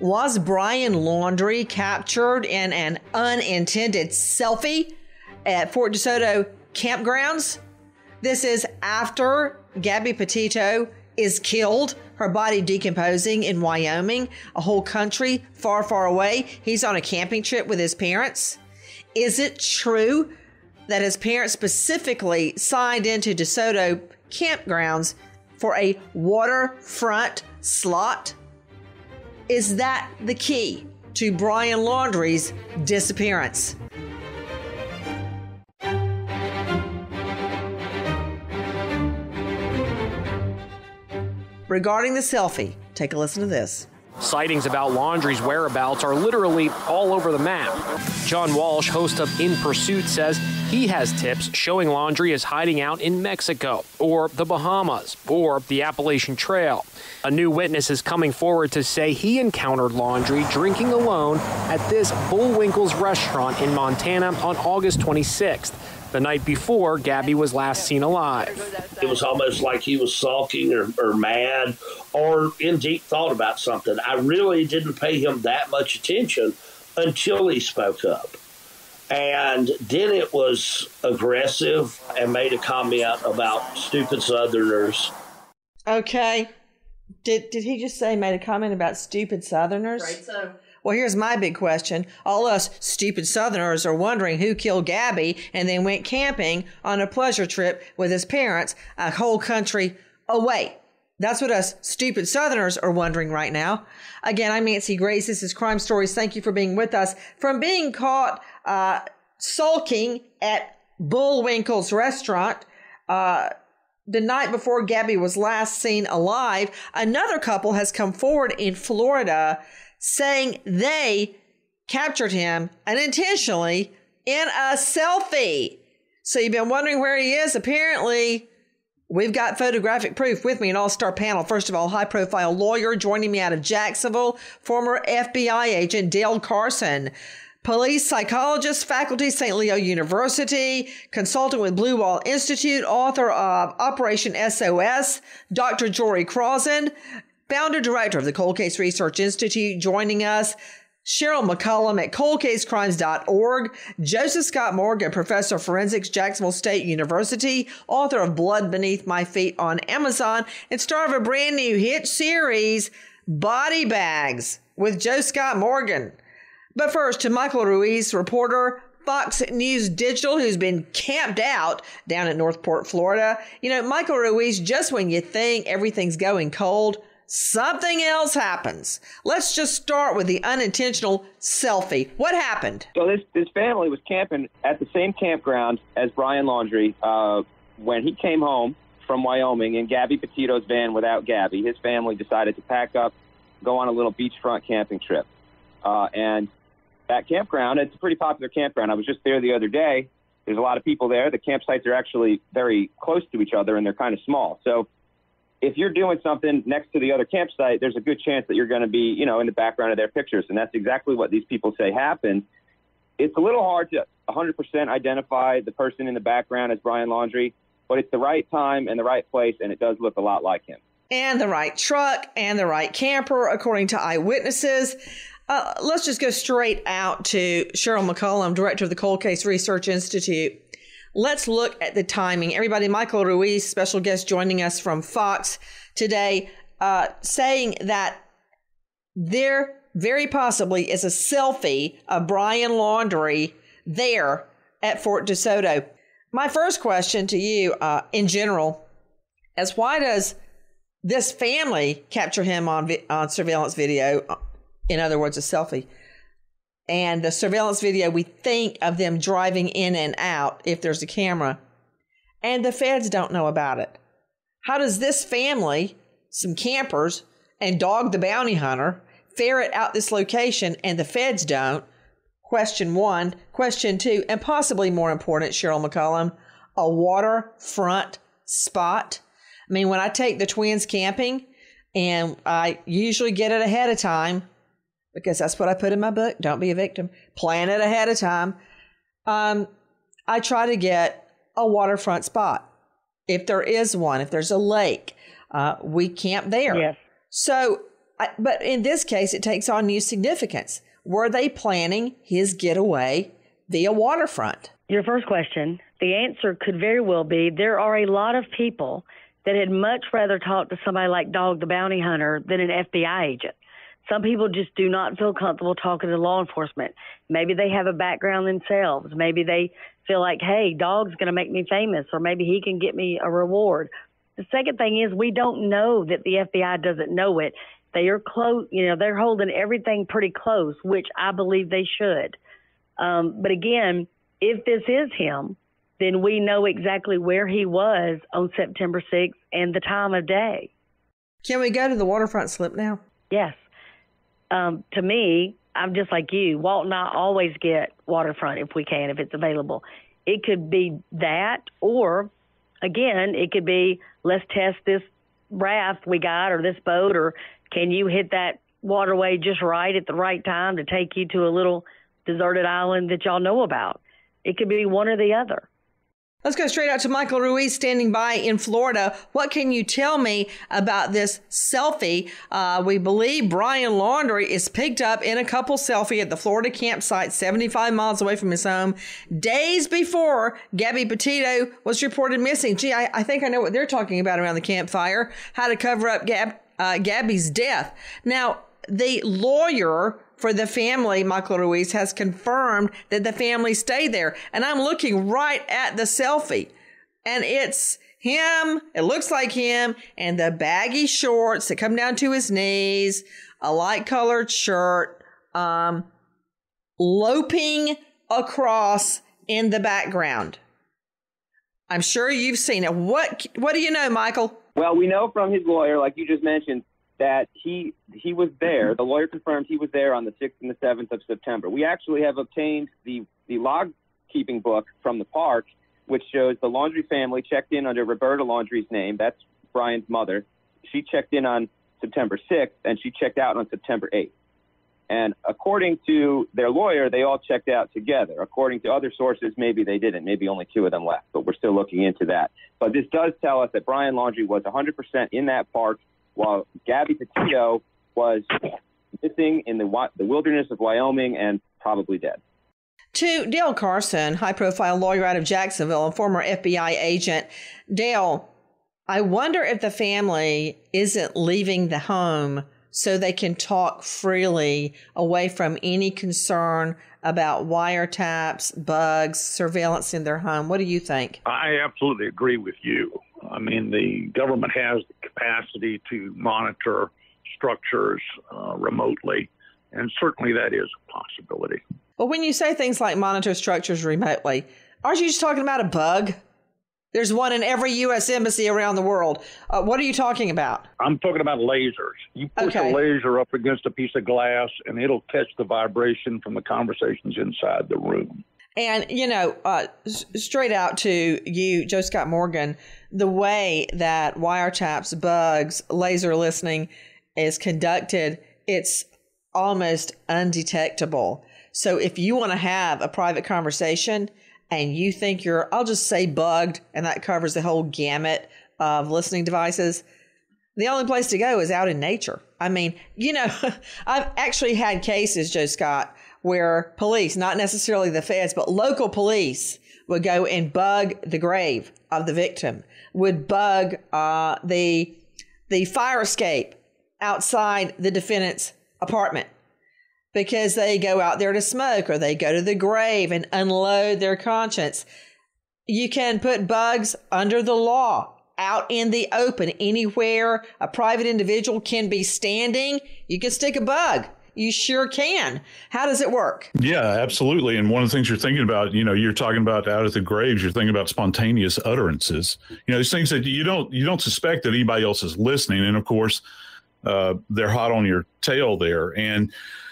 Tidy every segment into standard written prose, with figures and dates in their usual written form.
Was Brian Laundrie captured in an unintended selfie at Fort DeSoto campgrounds? This is after Gabby Petito is killed, her body decomposing in Wyoming, a whole country far, far away. He's on a camping trip with his parents. Is it true that his parents specifically signed into DeSoto campgrounds for a waterfront slot? Is that the key to Brian Laundrie's disappearance? Regarding the selfie, take a listen to this. Sightings about Laundrie's whereabouts are literally all over the map. John Walsh, host of In Pursuit, says he has tips showing Laundrie is hiding out in Mexico or the Bahamas or the Appalachian Trail. A new witness is coming forward to say he encountered Laundrie drinking alone at this Bullwinkle's restaurant in Montana on August 26th. The night before Gabby was last seen alive. It was almost like he was sulking or mad or in deep thought about something. I really didn't pay him that much attention until he spoke up. And then it was aggressive and made a comment about stupid Southerners. Okay. Did he just say made a comment about stupid Southerners? Right, so. Well, here's my big question. All us stupid Southerners are wondering who killed Gabby and then went camping on a pleasure trip with his parents a whole country away. That's what us stupid Southerners are wondering right now. Again, I'm Nancy Grace. This is Crime Stories. Thank you for being with us. From being caught sulking at Bullwinkle's restaurant the night before Gabby was last seen alive, another couple has come forward in Florida saying they captured him unintentionally in a selfie. So you've been wondering where he is? Apparently, we've got photographic proof. With me, an all-star panel. First of all, high-profile lawyer joining me out of Jacksonville, former FBI agent Dale Carson, police psychologist, faculty, St. Leo University, consultant with Blue Wall Institute, author of Operation SOS, Dr. Jory Crossan, founder director of the Cold Case Research Institute, joining us. Cheryl McCollum at coldcasecrimes.org. Joseph Scott Morgan, professor of forensics, Jacksonville State University, author of Blood Beneath My Feet on Amazon, and star of a brand new hit series, Body Bags, with Joe Scott Morgan. But first, to Michael Ruiz, reporter, Fox News Digital, who's been camped out down at Northport, Florida. You know, Michael Ruiz, just when you think everything's going cold, something else happens. Let's just start with the unintentional selfie. What happened? So this family was camping at the same campground as Brian Laundrie when he came home from Wyoming in Gabby Petito's van without Gabby. His family decided to pack up, go on a little beachfront camping trip. And that campground, it's a pretty popular campground. I was just there the other day. There's a lot of people there. The campsites are actually very close to each other, and they're kind of small. So if you're doing something next to the other campsite, there's a good chance that you're going to be, you know, in the background of their pictures. And that's exactly what these people say happened. It's a little hard to 100% identify the person in the background as Brian Laundrie, but it's the right time and the right place, and it does look a lot like him. And the right truck and the right camper, according to eyewitnesses. Let's just go straight out to Cheryl McCollum, director of the Cold Case Research Institute. Let's look at the timing. Everybody, Michael Ruiz, special guest joining us from Fox today, saying that there very possibly is a selfie of Brian Laundrie there at Fort DeSoto. My first question to you in general is, why does this family capture him on surveillance video? In other words, a selfie. And the surveillance video, we think of them driving in and out if there's a camera. And the feds don't know about it. How does this family, some campers, and Dog the Bounty Hunter ferret out this location and the feds don't? Question one. Question two, and possibly more important, Cheryl McCollum, a waterfront spot. I mean, when I take the twins camping, and I usually get it ahead of time, because that's what I put in my book. Don't be a victim. Plan it ahead of time. I try to get a waterfront spot. If there is one, if there's a lake, we camp there. Yes. So But in this case, it takes on new significance. Were they planning his getaway via waterfront? Your first question, the answer could very well be there are a lot of people that had much rather talk to somebody like Dog the Bounty Hunter than an FBI agent. Some people just do not feel comfortable talking to law enforcement. Maybe they have a background themselves. Maybe they feel like, hey, Dog's going to make me famous, or maybe he can get me a reward. The second thing is we don't know that the FBI doesn't know it. They are close, they're holding everything pretty close, which I believe they should. But again, if this is him, then we know exactly where he was on September 6th and the time of day. Can we go to the waterfront slip now? Yes. To me, I'm just like you. Walt and I always get waterfront if we can, if it's available. It could be that, or again, it could be, let's test this raft we got or this boat, or can you hit that waterway just right at the right time to take you to a little deserted island that y'all know about? It could be one or the other. Let's go straight out to Michael Ruiz standing by in Florida. What can you tell me about this selfie? We believe Brian Laundrie is picked up in a couple selfie at the Florida campsite 75 miles away from his home days before Gabby Petito was reported missing. Gee, I think I know what they're talking about around the campfire, how to cover up Gabby's death. Now, the lawyer for the family, Michael Ruiz, has confirmed that the family stayed there. And I'm looking right at the selfie. And it's him, it looks like him, and the baggy shorts that come down to his knees, a light-colored shirt, loping across in the background. I'm sure you've seen it. What do you know, Michael? Well, we know from his lawyer, like you just mentioned, that he was there. The lawyer confirmed he was there on the 6th and the 7th of September. We actually have obtained the log keeping book from the park, which shows the Laundrie family checked in under Roberta Laundrie's name. That's Brian's mother. She checked in on September 6th, and she checked out on September 8th. And according to their lawyer, they all checked out together. According to other sources, maybe they didn't. Maybe only 2 of them left, but we're still looking into that. But this does tell us that Brian Laundrie was 100% in that park, while Gabby Petito was missing in the wilderness of Wyoming and probably dead. To Dale Carson, high-profile lawyer out of Jacksonville and former FBI agent. Dale, I wonder if the family isn't leaving the home so they can talk freely away from any concern about wiretaps, bugs, surveillance in their home. What do you think? I absolutely agree with you. I mean, the government has the capacity to monitor structures remotely, and certainly that is a possibility. Well, when you say things like monitor structures remotely, aren't you just talking about a bug? There's one in every U.S. embassy around the world. What are you talking about? I'm talking about lasers. You push a laser up against a piece of glass, and it'll catch the vibration from the conversations inside the room. And, straight out to you, Joe Scott Morgan, the way that wiretaps, bugs, laser listening is conducted, it's almost undetectable. So if you want to have a private conversation and you think I'll just say bugged, and that covers the whole gamut of listening devices, the only place to go is out in nature. I mean, I've actually had cases, Joe Scott, where police, not necessarily the feds, but local police would go and bug the grave of the victim, would bug the fire escape outside the defendant's apartment because they go out there to smoke, or they go to the grave and unload their conscience. You can put bugs under the law, out in the open, anywhere a private individual can be standing. You can stick a bug. You sure can. How does it work? Yeah, absolutely. And one of the things you're thinking about, you're talking about out at the graves, you're thinking about spontaneous utterances. These things that you don't suspect that anybody else is listening. And of course, they're hot on your tail there. And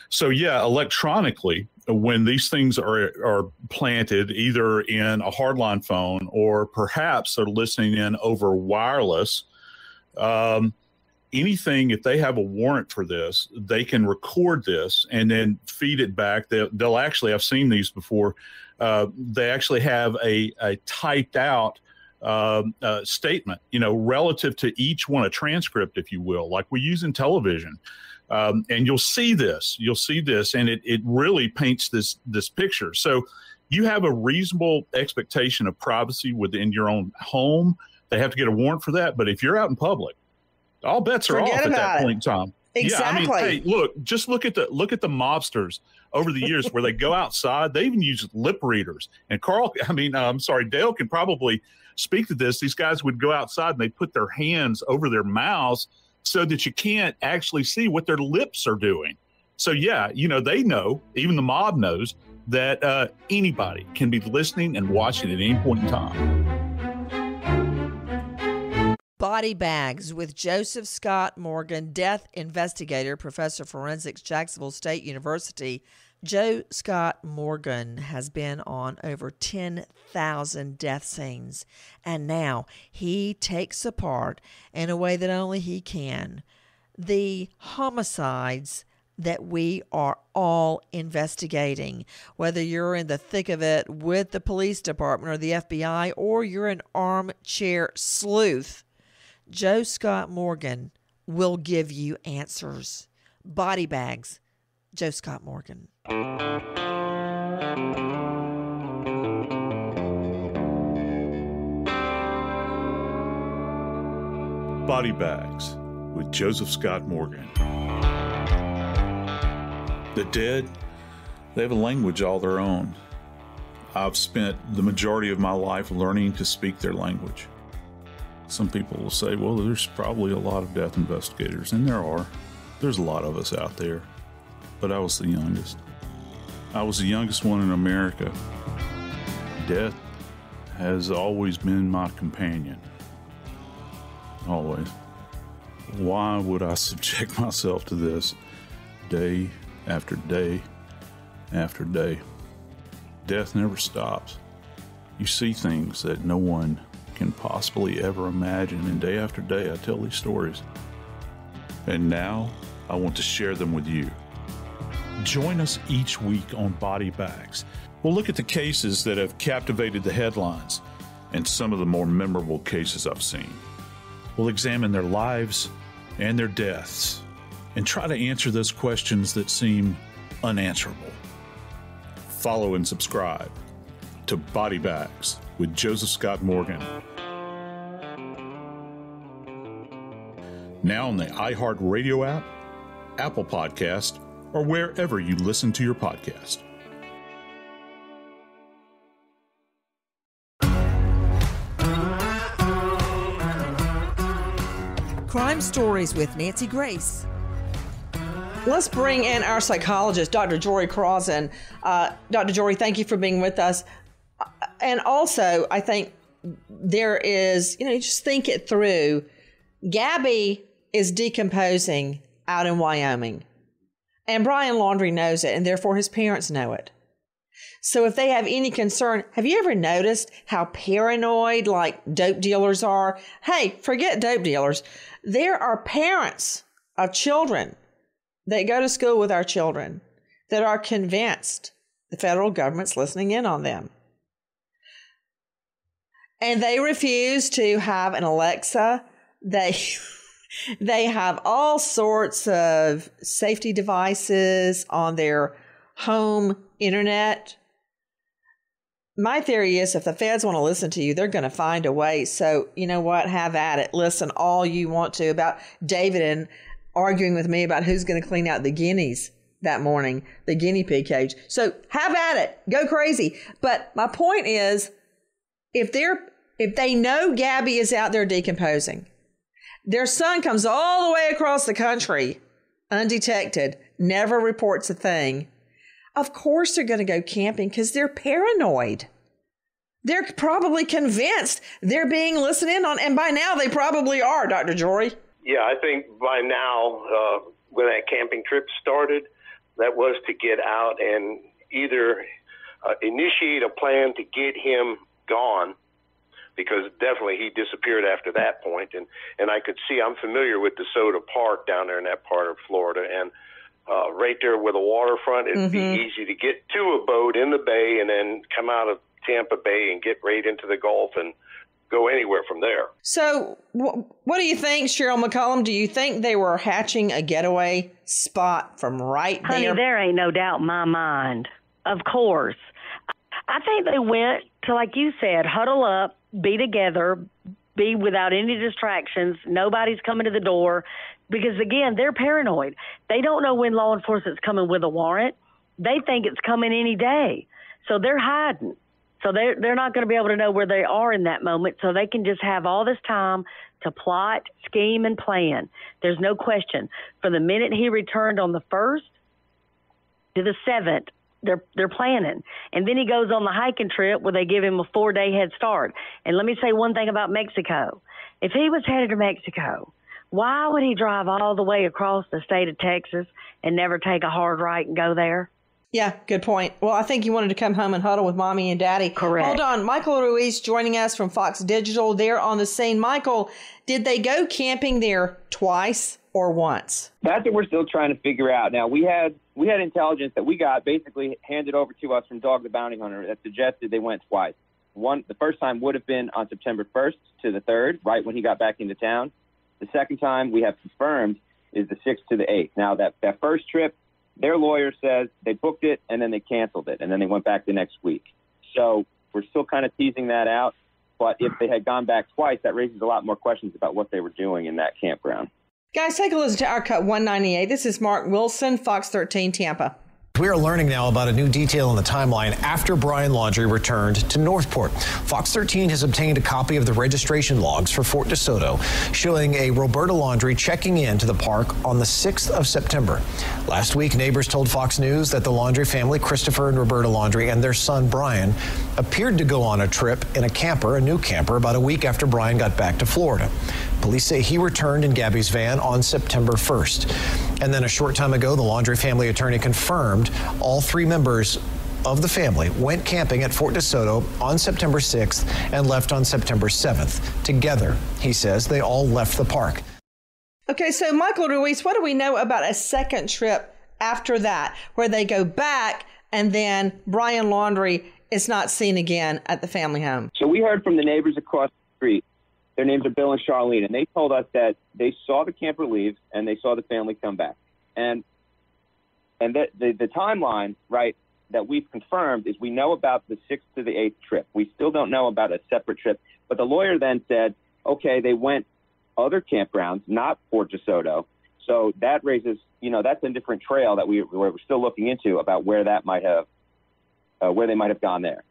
so, yeah, electronically, when these things are planted either in a hardline phone or perhaps they're listening in over wireless, anything, if they have a warrant for this, they can record this and then feed it back. They'll actually, I've seen these before, they actually have a typed out statement, relative to each one, a transcript, if you will, like we use in television. And you'll see this, and it really paints this picture. So you have a reasonable expectation of privacy within your own home. They have to get a warrant for that. But if you're out in public, all bets are off at that point in time. Exactly. Yeah, I mean, hey, look, just look at the mobsters over the years where they go outside. They even use lip readers. And Dale can probably speak to this. These guys would go outside and they put their hands over their mouths so that you can't actually see what their lips are doing. So they know, even the mob knows, that anybody can be listening and watching at any point in time. Body bags with Joseph Scott Morgan, death investigator, professor of forensics, Jacksonville State University. Joe Scott Morgan has been on over 10,000 death scenes, and now he takes apart, in a way that only he can, the homicides that we are all investigating, whether you're in the thick of it with the police department or the FBI, or you're an armchair sleuth. Joe Scott Morgan will give you answers. Body bags, Joe Scott Morgan. Body bags with Joseph Scott Morgan. The dead, they have a language all their own. I've spent the majority of my life learning to speak their language. Some people will say, well, there's probably a lot of death investigators, and there are. There's a lot of us out there. But I was the youngest. I was the youngest one in America. Death has always been my companion. Always. Why would I subject myself to this day after day after day? Death never stops. You see things that no one can possibly ever imagine, and day after day I tell these stories. And now I want to share them with you. Join us each week on Body Bags. We'll look at the cases that have captivated the headlines and some of the more memorable cases I've seen. We'll examine their lives and their deaths and try to answer those questions that seem unanswerable. Follow and subscribe to Body Bags with Joseph Scott Morgan. Now on the iHeartRadio app, Apple Podcast, or wherever you listen to your podcast. Crime Stories with Nancy Grace. Let's bring in our psychologist, Dr. Jory Crossan. Dr. Jory, thank you for being with us. And also, I think there is, just think it through. Gabby is decomposing out in Wyoming. And Brian Laundrie knows it, and therefore his parents know it. So if they have any concern, have you ever noticed how paranoid like dope dealers are? Hey, forget dope dealers. There are parents of children that go to school with our children that are convinced the federal government's listening in on them. And they refuse to have an Alexa. They have all sorts of safety devices on their home internet. My theory is if the feds want to listen to you, they're going to find a way. So, you know what? Have at it. Listen all you want to about David and arguing with me about who's going to clean out the guineas that morning, the guinea pig cage. So have at it. Go crazy. But my point is, if they know Gabby is out there decomposing, their son comes all the way across the country undetected, never reports a thing. Of course they're going to go camping because they're paranoid. They're probably convinced they're being listened in on, and by now they probably are, Dr. Jory. Yeah, I think by now, when that camping trip started, that was to get out and either initiate a plan to get him gone, because definitely he disappeared after that point. And I could see, I'm familiar with DeSoto Park down there in that part of Florida, and right there with a waterfront, it'd be easy to get to a boat in the bay and then come out of Tampa Bay and get right into the Gulf and go anywhere from there. So what do you think, Cheryl McCollum? Do you think they were hatching a getaway spot from right there? Honey, there ain't no doubt in my mind. Of course. I think they went to, like you said, huddle up, be together, be without any distractions. Nobody's coming to the door because, again, they're paranoid. They don't know when law enforcement's coming with a warrant. They think it's coming any day. So they're hiding. So they're not going to be able to know where they are in that moment. So they can just have all this time to plot, scheme, and plan. There's no question. From the minute he returned on the 1st to the 7th, they're planning. And then he goes on the hiking trip where they give him a 4-day head start. And let me say one thing about Mexico. If he was headed to Mexico, why would he drive all the way across the state of Texas and never take a hard right and go there? Yeah, good point. Well, I think you wanted to come home and huddle with Mommy and Daddy. Correct. Hold on. Michael Ruiz joining us from Fox Digital. They're on the scene. Michael, did they go camping there twice or once? That's what we're still trying to figure out. Now, we had intelligence that we got basically handed over to us from Dog the Bounty Hunter that suggested they went twice. The first time would have been on September 1st to the 3rd, right when he got back into town. The second time we have confirmed is the 6th to the 8th. Now, that first trip, their lawyer says they booked it and then they canceled it, and then they went back the next week. So we're still kind of teasing that out. But if they had gone back twice, that raises a lot more questions about what they were doing in that campground. Guys, take a listen to our cut 198. This is Mark Wilson, Fox 13 Tampa. We are learning now about a new detail in the timeline after Brian Laundrie returned to Northport. Fox 13 has obtained a copy of the registration logs for Fort DeSoto, showing a Roberta Laundrie checking in to the park on the 6th of September. Last week, neighbors told Fox News that the Laundrie family, Christopher and Roberta Laundrie, and their son Brian, appeared to go on a trip in a new camper, about a week after Brian got back to Florida. Police say he returned in Gabby's van on September 1st. And then a short time ago, the Laundrie family attorney confirmed all 3 members of the family went camping at Fort DeSoto on September 6th and left on September 7th. Together, he says, they all left the park. Okay, so Michael Ruiz, what do we know about a second trip after that, where they go back and then Brian Laundrie is not seen again at the family home? So we heard from the neighbors across the street. Their names are Bill and Charlene, and they told us that they saw the camper leave and they saw the family come back. And the timeline, right, that we've confirmed is we know about the 6th to the 8th trip. We still don't know about a separate trip. But the lawyer then said, okay, they went other campgrounds, not Fort DeSoto. So that raises, that's a different trail that we're still looking into about where that might have, where they might have gone there.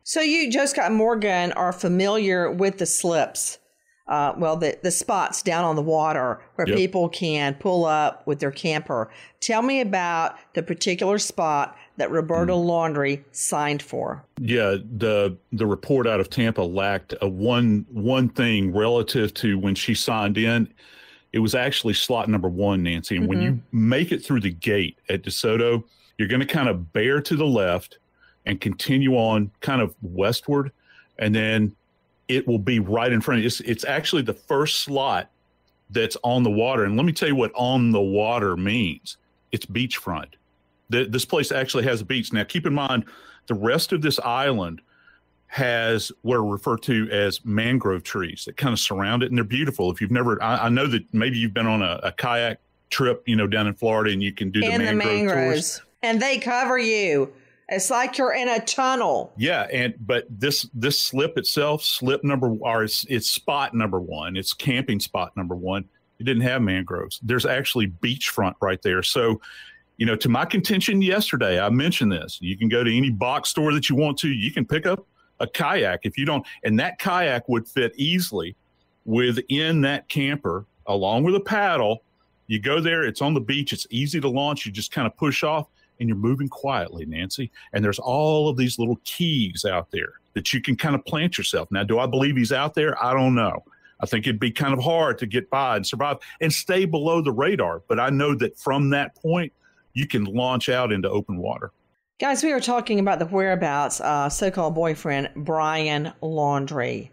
So you, Joe Scott Morgan, are familiar with the slips, the spots down on the water where Yep. people can pull up with their camper. Tell me about the particular spot that Roberta Laundrie signed for. Yeah, the report out of Tampa lacked one thing relative to when she signed in. It was actually slot number 1, Nancy. And when you make it through the gate at DeSoto, you're going to kind of bear to the left and continue on kind of westward, and then it will be right in front of you. It's actually the first slot that's on the water. And let me tell you what on the water means. It's beachfront. This place actually has a beach. Now, keep in mind, the rest of this island has what are referred to as mangrove trees that kind of surround it, and they're beautiful. If you've never, I know that maybe you've been on a kayak trip, down in Florida, and you can do the mangroves tours. And they cover you. It's like you're in a tunnel. Yeah, but this slip itself, it's spot number 1. It's camping spot number 1. It didn't have mangroves. There's actually beachfront right there. So, to my contention yesterday, I mentioned this. You can go to any box store that you want to. You can pick up a kayak if you don't. And that kayak would fit easily within that camper along with a paddle. You go there. It's on the beach. It's easy to launch. You just kind of push off. And you're moving quietly, Nancy. And there's all of these little keys out there that you can kind of plant yourself. Now, do I believe he's out there? I don't know. I think it'd be kind of hard to get by and survive and stay below the radar. But I know that from that point, you can launch out into open water. Guys, we are talking about the whereabouts of so-called boyfriend Brian Laundrie.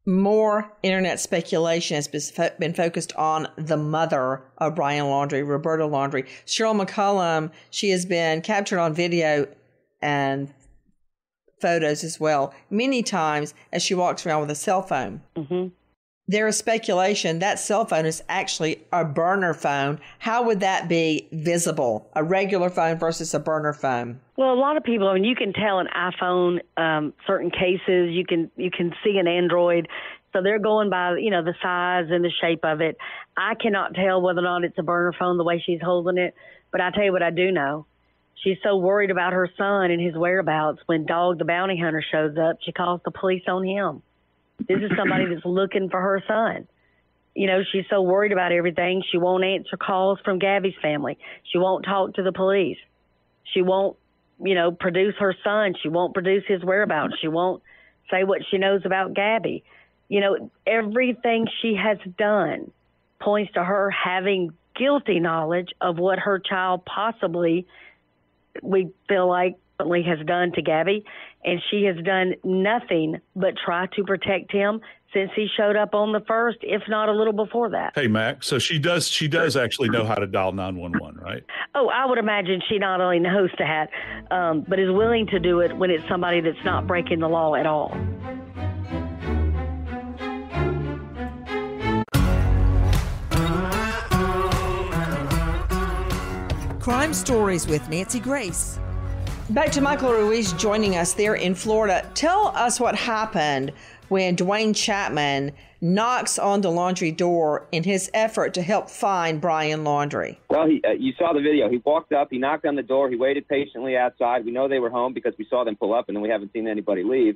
More internet speculation has been focused on the mother of Brian Laundrie, Roberta Laundrie. Cheryl McCollum, she has been captured on video and photos as well, many times as she walks around with a cell phone. Mm-hmm. There is speculation that cell phone is actually a burner phone. How would that be visible? A regular phone versus a burner phone? Well, a lot of people, I mean, you can tell an iPhone, certain cases, you can see an Android. So they're going by, the size and the shape of it. I cannot tell whether or not it's a burner phone the way she's holding it. But I tell you what I do know. She's so worried about her son and his whereabouts. When Dog the Bounty Hunter shows up, she calls the police on him. This is somebody that's looking for her son. She's so worried about everything. She won't answer calls from Gabby's family. She won't talk to the police. She won't, produce her son. She won't produce his whereabouts. She won't say what she knows about Gabby. Everything she has done points to her having guilty knowledge of what her child possibly, we feel like, has done to Gabby, and she has done nothing but try to protect him since he showed up on the 1st, if not a little before that. Hey, Mac, so she does actually know how to dial 911, right? Oh, I would imagine she not only knows that, but is willing to do it when it's somebody that's not breaking the law at all. Crime Stories with Nancy Grace. Back to Michael Ruiz joining us there in Florida. Tell us what happened when Dwayne Chapman knocks on the Laundrie door in his effort to help find Brian Laundrie. Well, you saw the video. He walked up, he knocked on the door, he waited patiently outside. We know they were home because we saw them pull up, and then we haven't seen anybody leave.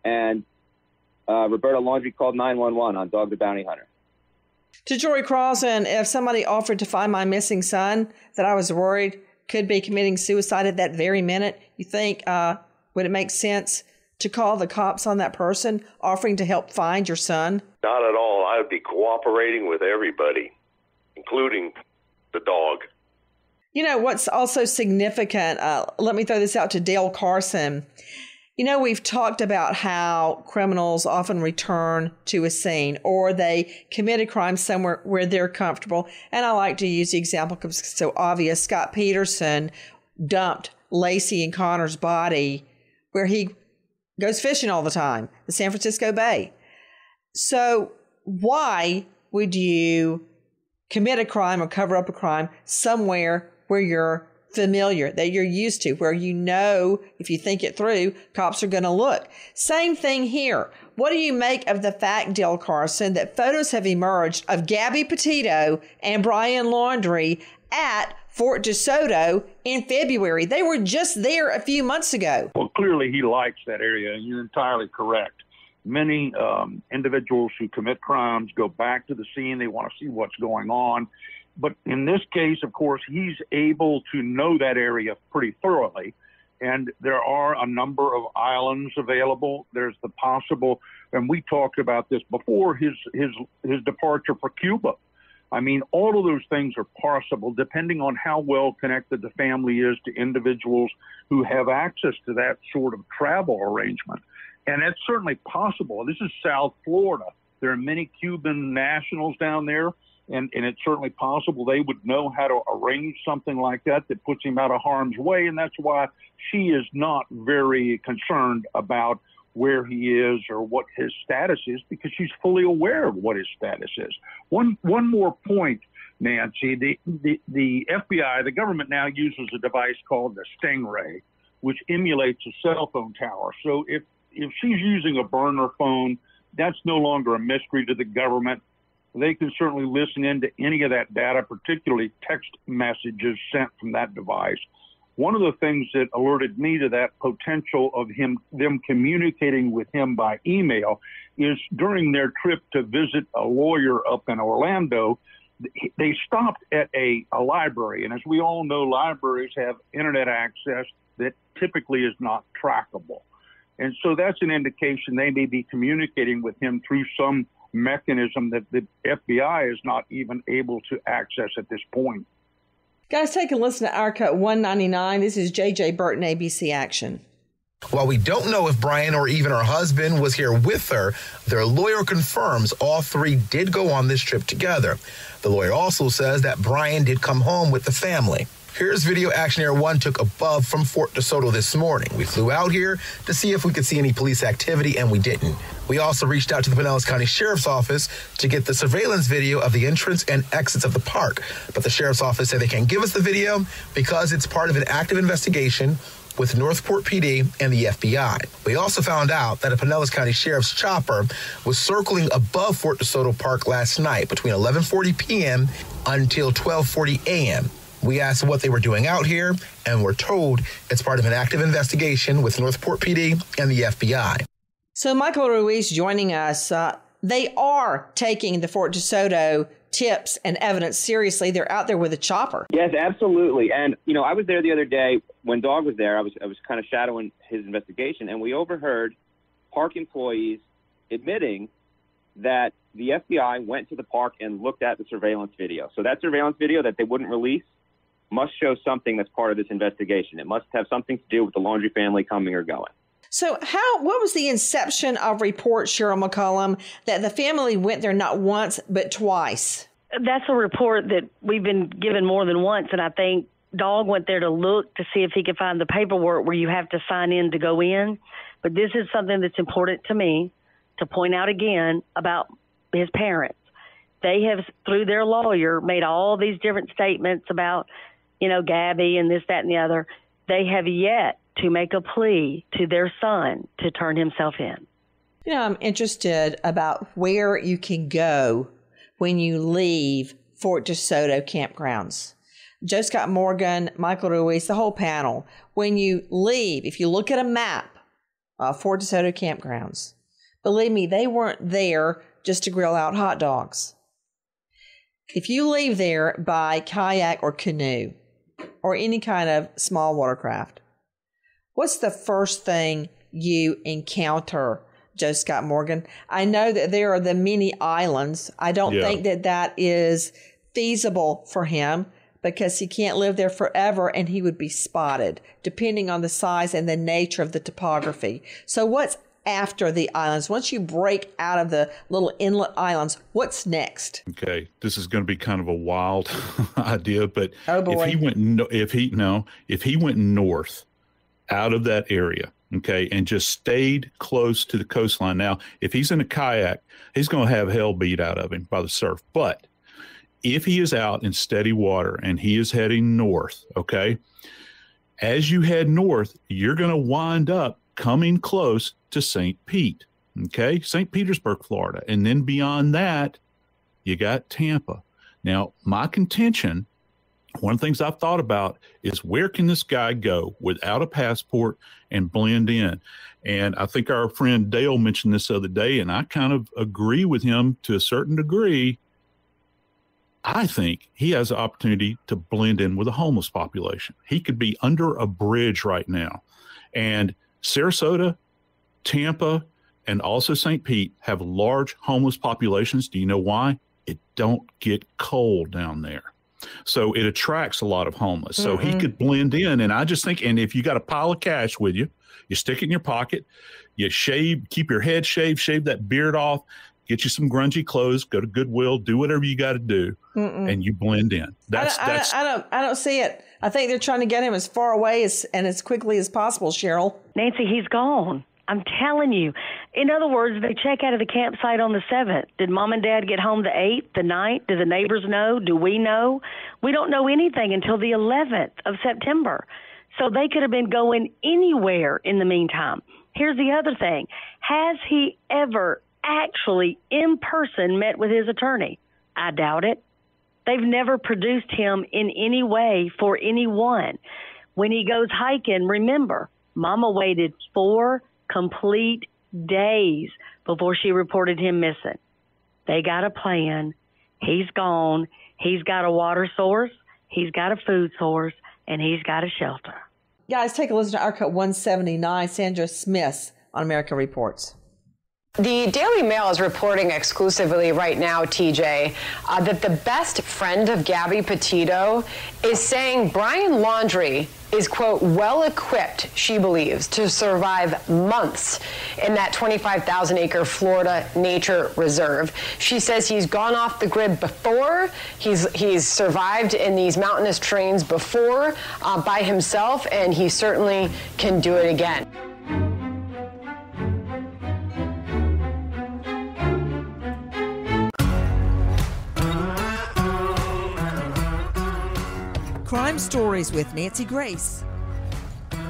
And Roberta Laundrie called 911 on Dog the Bounty Hunter. To Jory Crossan, if somebody offered to find my missing son that I was worried could be committing suicide at that very minute, you think, would it make sense to call the cops on that person offering to help find your son? Not at all. I would be cooperating with everybody, including the dog. What's also significant, let me throw this out to Dale Carson. We've talked about how criminals often return to a scene or they commit a crime somewhere where they're comfortable. And I like to use the example because it's so obvious. Scott Peterson dumped Lacey and Connor's body where he goes fishing all the time, the San Francisco Bay. So why would you commit a crime or cover up a crime somewhere where you're familiar, that you're used to, where if you think it through, cops are going to look? Same thing here. What do you make of the fact, Dale Carson, that photos have emerged of Gabby Petito and Brian Laundrie at Fort DeSoto in February? They were just there a few months ago. Well, clearly he likes that area, and you're entirely correct. Many individuals who commit crimes go back to the scene. They want to see what's going on. But in this case, of course, he's able to know that area pretty thoroughly. And there are a number of islands available. There's the possible, and we talked about this before, his departure for Cuba. I mean, all of those things are possible depending on how well connected the family is to individuals who have access to that sort of travel arrangement. And that's certainly possible. This is South Florida. There are many Cuban nationals down there. And it's certainly possible they would know how to arrange something like that puts him out of harm's way. And that's why she is not very concerned about where he is or what his status is, because she's fully aware of what his status is. One more point, Nancy. The FBI, the government now uses a device called the Stingray, which emulates a cell phone tower. So if she's using a burner phone, that's no longer a mystery to the government. They can certainly listen into any of that data, particularly text messages sent from that device. One of the things that alerted me to that potential of them communicating with him by email is during their trip to visit a lawyer up in Orlando, they stopped at a library. And as we all know, libraries have internet access that typically is not trackable. And so that's an indication they may be communicating with him through some mechanism that the FBI is not even able to access at this point. Guys, take a listen to Our Cut 199. This is J.J. Burton, ABC Action. While we don't know if Brian or even her husband was here with her, their lawyer confirms all three did go on this trip together. The lawyer also says that Brian did come home with the family. Here's video Action Air 1 took above from Fort DeSoto this morning. We flew out here to see if we could see any police activity, and we didn't. We also reached out to the Pinellas County Sheriff's Office to get the surveillance video of the entrance and exits of the park. But the Sheriff's Office said they can't give us the video because it's part of an active investigation with Northport PD and the FBI. We also found out that a Pinellas County Sheriff's chopper was circling above Fort DeSoto Park last night between 11:40 p.m. until 12:40 a.m. We asked what they were doing out here, and we're told it's part of an active investigation with Northport PD and the FBI. So Michael Ruiz joining us. They are taking the Fort DeSoto tips and evidence seriously. They're out there with a chopper. Yes, absolutely. And, you know, I was there the other day when Dog was there. I was kind of shadowing his investigation, and we overheard park employees admitting that the FBI went to the park and looked at the surveillance video. So that surveillance video that they wouldn't release must show something that's part of this investigation. It must have something to do with the Laundrie family coming or going. So what was the inception of reports, Cheryl McCollum, that the family went there not once but twice? That's a report that we've been given more than once, and I think Dog went there to look to see if he could find the paperwork where you have to sign in to go in. But this is something that's important to me to point out again about his parents. They have, through their lawyer, made all these different statements about, you know, Gabby and this, that, and the other. They have yet to make a plea to their son to turn himself in. You know, I'm interested about where you can go when you leave Fort DeSoto campgrounds. Joe Scott Morgan, Michael Ruiz, the whole panel. When you leave, if you look at a map of Fort DeSoto campgrounds, believe me, they weren't there just to grill out hot dogs. If you leave there by kayak or canoe or any kind of small watercraft, what's the first thing you encounter, Joe Scott Morgan? I know that there are the many islands. I don't think that is feasible for him because he can't live there forever and he would be spotted, depending on the size and the nature of the topography. So what's after the islands? Once you break out of the little inlet islands, what's next? Okay, this is going to be kind of a wild idea, but oh boy. if he went north out of that area, okay, and just stayed close to the coastline. Now, if he's in a kayak, he's going to have hell beat out of him by the surf. But if he is out in steady water and he is heading north, okay, as you head north, you're going to wind up coming close to St. Pete, okay, St. Petersburg, Florida. And then beyond that, you got Tampa. Now, my contention, one of the things I've thought about is where can this guy go without a passport and blend in? And I think our friend Dale mentioned this the other day, and I kind of agree with him to a certain degree. I think he has the opportunity to blend in with a homeless population. He could be under a bridge right now. And Sarasota, Tampa, and also St. Pete have large homeless populations. Do you know why? It don't get cold down there. So it attracts a lot of homeless. So he could blend in. And I just think, and if you got a pile of cash with you, you stick it in your pocket, you shave, keep your head shaved, shave that beard off, get you some grungy clothes, go to Goodwill, do whatever you got to do, and you blend in. I don't see it. I think they're trying to get him as far away and as quickly as possible, Cheryl. Nancy, he's gone. I'm telling you. In other words, they check out of the campsite on the 7th. Did Mom and Dad get home the 8th, the 9th? Do the neighbors know? Do we know? We don't know anything until the 11th of September. So they could have been going anywhere in the meantime. Here's the other thing. Has he ever actually in person met with his attorney? I doubt it. They've never produced him in any way for anyone. When he goes hiking, remember, Mama waited 4 complete days before she reported him missing. They got a plan. He's gone. He's got a water source. He's got a food source, and he's got a shelter. Guys, take a listen to Arcut 179, Sandra Smith on America Reports. The Daily Mail is reporting exclusively right now, TJ, that the best friend of Gabby Petito is saying Brian Laundrie is, quote, well equipped, she believes, to survive months in that 25,000-acre Florida nature reserve. She says he's gone off the grid before. He's survived in these mountainous terrains before by himself, and he certainly can do it again. Crime Stories with Nancy Grace.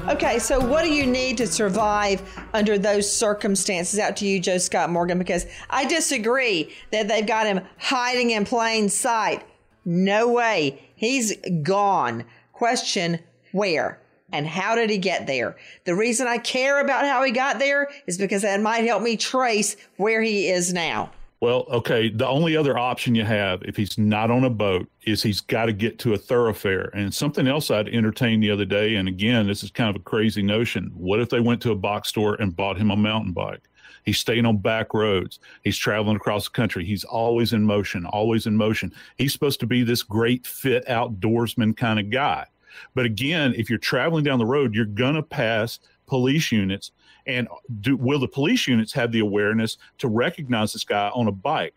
Okay, so what do you need to survive under those circumstances? Out to you, Joe Scott Morgan, because I disagree that they've got him hiding in plain sight. No way. He's gone. Question, where? And how did he get there? The reason I care about how he got there is because that might help me trace where he is now. Well, okay, the only other option you have, if he's not on a boat, is he's got to get to a thoroughfare. And something else I'd entertained the other day, and again, this is kind of a crazy notion. What if they went to a box store and bought him a mountain bike? He's staying on back roads. He's traveling across the country. He's always in motion, always in motion. He's supposed to be this great fit outdoorsman kind of guy. But again, if you're traveling down the road, you're going to pass police units. And will the police units have the awareness to recognize this guy on a bike?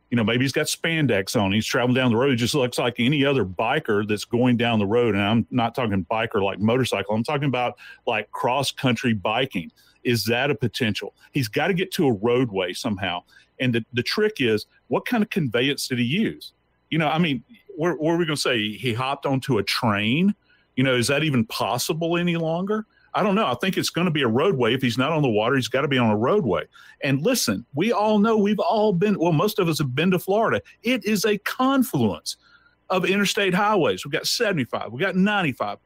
You know, maybe he's got spandex on. He's traveling down the road. He just looks like any other biker that's going down the road. And I'm not talking biker like motorcycle. I'm talking about like cross-country biking. Is that a potential? He's got to get to a roadway somehow. And the trick is, what kind of conveyance did he use? You know, I mean, what are we going to say? He hopped onto a train? You know, is that even possible any longer? I don't know. I think it's going to be a roadway. If he's not on the water, he's got to be on a roadway. And listen, we all know, we've all been, well, most of us have been to Florida. It is a confluence of interstate highways. We've got 75, we've got 95.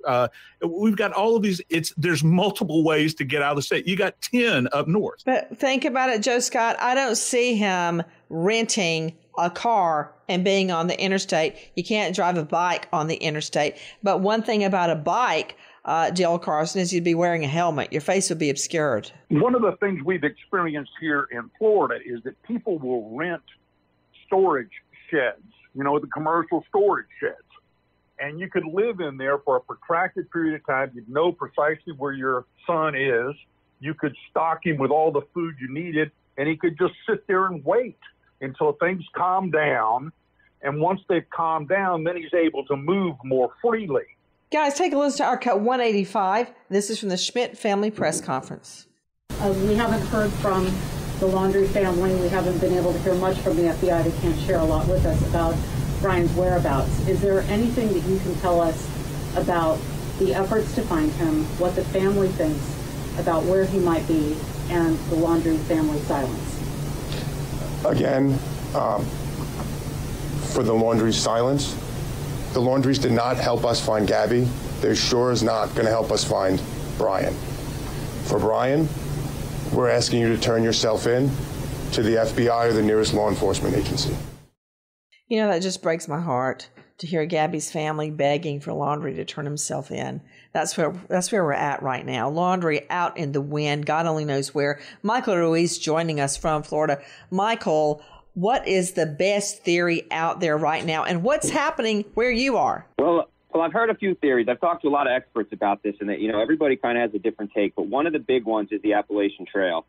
We've got all of these. There's multiple ways to get out of the state. You got 10 up north. But think about it, Joe Scott. I don't see him renting a car and being on the interstate. You can't drive a bike on the interstate. But one thing about a bike, Jill Carson, is you'd be wearing a helmet. Your face would be obscured. One of the things we've experienced here in Florida is that people will rent storage sheds, you know, the commercial storage sheds. And you could live in there for a protracted period of time. You'd know precisely where your son is. You could stock him with all the food you needed, and he could just sit there and wait until things calm down. And once they've calmed down, then he's able to move more freely. Guys, take a listen to our cut 185. This is from the Schmidt Family Press Conference. We haven't heard from the Laundrie family. We haven't been able to hear much from the FBI. They can't share a lot with us about Brian's whereabouts. Is there anything that you can tell us about the efforts to find him, what the family thinks about where he might be, and the Laundrie family silence? Again, for the Laundrie silence, the Laundries did not help us find Gabby. They're sure is not going to help us find Brian. For Brian, we're asking you to turn yourself in to the FBI or the nearest law enforcement agency. You know, that just breaks my heart to hear Gabby's family begging for Laundrie to turn himself in. That's where we're at right now. Laundrie out in the wind, God only knows where. Michael Ruiz joining us from Florida. Michael, what is the best theory out there right now, and what's happening where you are? Well, I've heard a few theories. I've talked to a lot of experts about this, and that, you know, everybody kind of has a different take. But one of the big ones is the Appalachian Trail,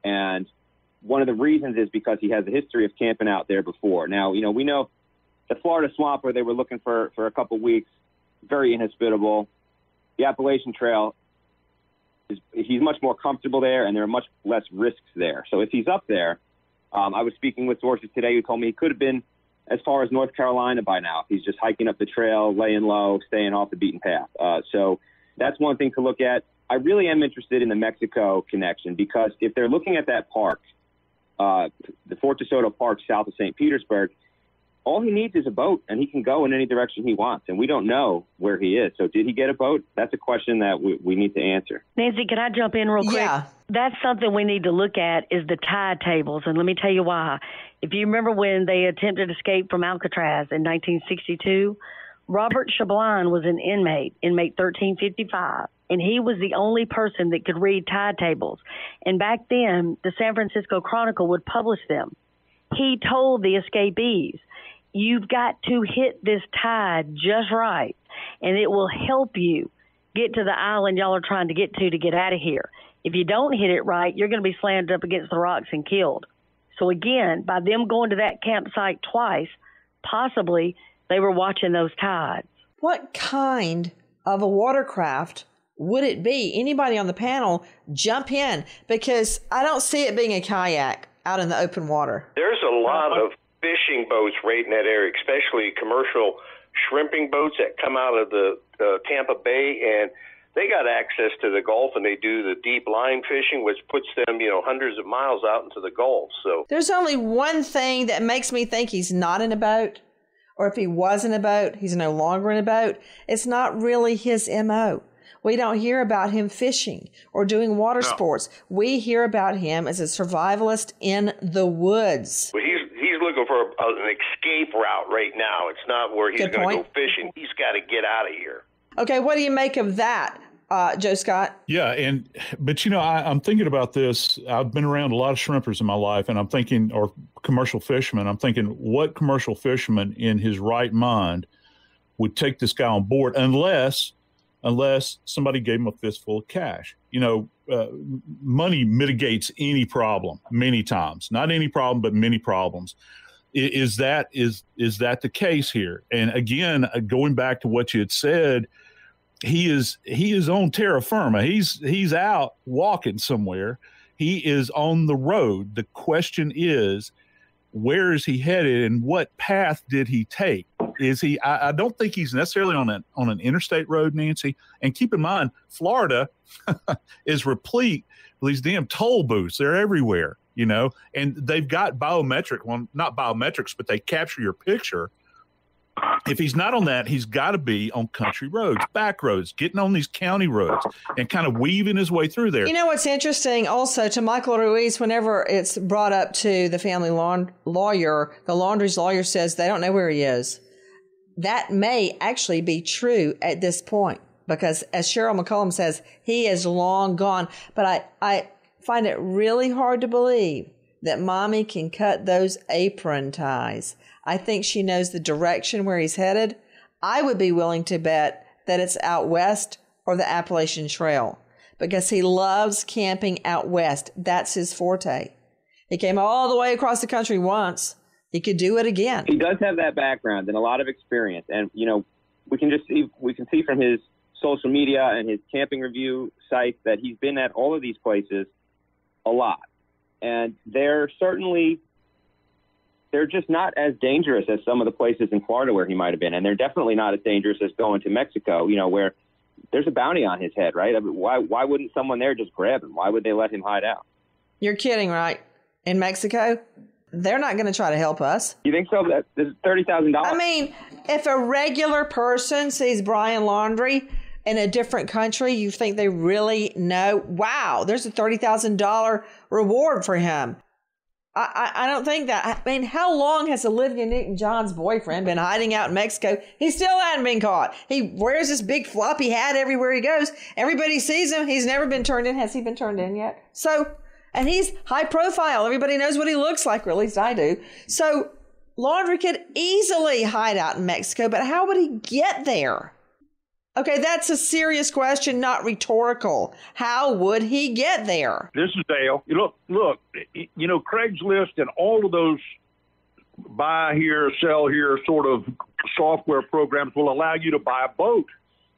and one of the reasons is because he has a history of camping out there before. Now, you know, we know the Florida swamp where they were looking for a couple weeks, very inhospitable. The Appalachian Trail, he's much more comfortable there, and there are much less risks there. So if he's up there, I was speaking with sources today who told me he could have been as far as North Carolina by now. He's just hiking up the trail, laying low, staying off the beaten path. So that's one thing to look at. I really am interested in the Mexico connection, because if they're looking at that park, the Fort DeSoto Park south of St. Petersburg, all he needs is a boat, and he can go in any direction he wants. And we don't know where he is. So did he get a boat? That's a question that we need to answer. Nancy, can I jump in real quick? Yeah. That's something we need to look at, is the tide tables. And let me tell you why. If you remember when they attempted escape from Alcatraz in 1962, Robert Chablin was an inmate 1355, and he was the only person that could read tide tables. And back then, the San Francisco Chronicle would publish them. He told the escapees, you've got to hit this tide just right, and it will help you get to the island y'all are trying to get out of here. If you don't hit it right, you're going to be slammed up against the rocks and killed. So again, by them going to that campsite twice, possibly they were watching those tides. What kind of a watercraft would it be? Anybody on the panel, jump in, because I don't see it being a kayak out in the open water. There's a lot of fishing boats right in that area, especially commercial shrimping boats that come out of the Tampa Bay, and they got access to the Gulf, and they do the deep line fishing, which puts them, hundreds of miles out into the Gulf. So there's only one thing that makes me think he's not in a boat, or if he was in a boat, he's no longer in a boat. It's not really his MO. We don't hear about him fishing or doing water sports. We hear about him as a survivalist in the woods. Well, he's looking for an escape route right now. It's not where he's going to go fishing. He's got to get out of here. Okay, what do you make of that, Joe Scott? Yeah, but I'm thinking about this. I've been around a lot of shrimpers in my life, and I'm thinking, or commercial fishermen, I'm thinking, what commercial fisherman in his right mind would take this guy on board unless somebody gave him a fistful of cash? Money mitigates any problem many times. Not any problem, but many problems. Is that the case here? And again, going back to what you had said, he is on terra firma. He's out walking somewhere. He is on the road. The question is, where is he headed, and what path did he take? Is he? I don't think he's necessarily on an interstate road, Nancy. And keep in mind, Florida is replete with these damn toll booths. They're everywhere, and they've got biometric. Well, not biometrics, but they capture your picture. If he's not on that, he's got to be on country roads, back roads, getting on these county roads and kind of weaving his way through there. You know what's interesting also to Michael Ruiz, whenever it's brought up to the family lawyer, the Laundrie's lawyer says they don't know where he is. That may actually be true at this point because, as Cheryl McCollum says, he is long gone. But I find it really hard to believe that Mommy can cut those apron ties. I think she knows the direction where he's headed. I would be willing to bet that it's out west or the Appalachian Trail because he loves camping out west. That's his forte. He came all the way across the country once. He could do it again. He does have that background and a lot of experience. And, we can see from his social media and his camping review sites that he's been at all of these places a lot. And they're just not as dangerous as some of the places in Florida where he might have been. And they're definitely not as dangerous as going to Mexico, where there's a bounty on his head, right? I mean, why wouldn't someone there just grab him? Why would they let him hide out? You're kidding, right? In Mexico, they're not going to try to help us. You think so? This is $30,000. I mean, if a regular person sees Brian Laundrie in a different country, you think they really know, wow, there's a $30,000 reward for him. I don't think that. I mean, how long has Olivia Newton-John's boyfriend been hiding out in Mexico? He still hadn't been caught. He wears this big floppy hat everywhere he goes. Everybody sees him. He's never been turned in. Has he been turned in yet? So, and he's high profile. Everybody knows what he looks like, or at least I do. So Laundrie could easily hide out in Mexico, but how would he get there? Okay, that's a serious question, not rhetorical. How would he get there? This is Dale. Look, Craigslist and all of those buy here, sell here sort of software programs will allow you to buy a boat.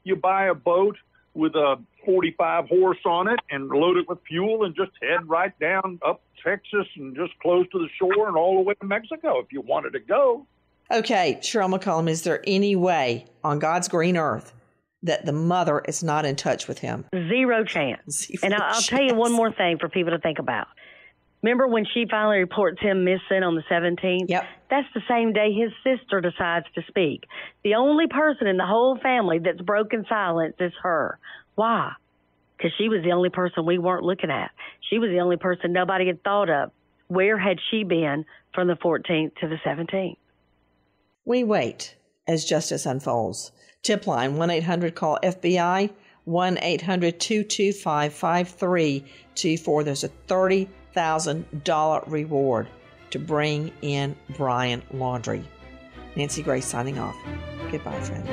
You buy a boat with a 45 horse on it and load it with fuel and just head right down up Texas and just close to the shore and all the way to Mexico if you wanted to go. Okay, Cheryl McCollum, is there any way on God's green earth that the mother is not in touch with him? Zero chance. And I'll tell you one more thing for people to think about. Remember when she finally reports him missing on the 17th? Yep. That's the same day his sister decides to speak. The only person in the whole family that's broken silence is her. Why? Because she was the only person we weren't looking at. She was the only person nobody had thought of. Where had she been from the 14th to the 17th? We wait as justice unfolds. Tip line, 1-800-CALL-FBI, 1-800-225-5324. There's a $30,000 reward to bring in Brian Laundrie. Nancy Grace signing off. Goodbye, friend.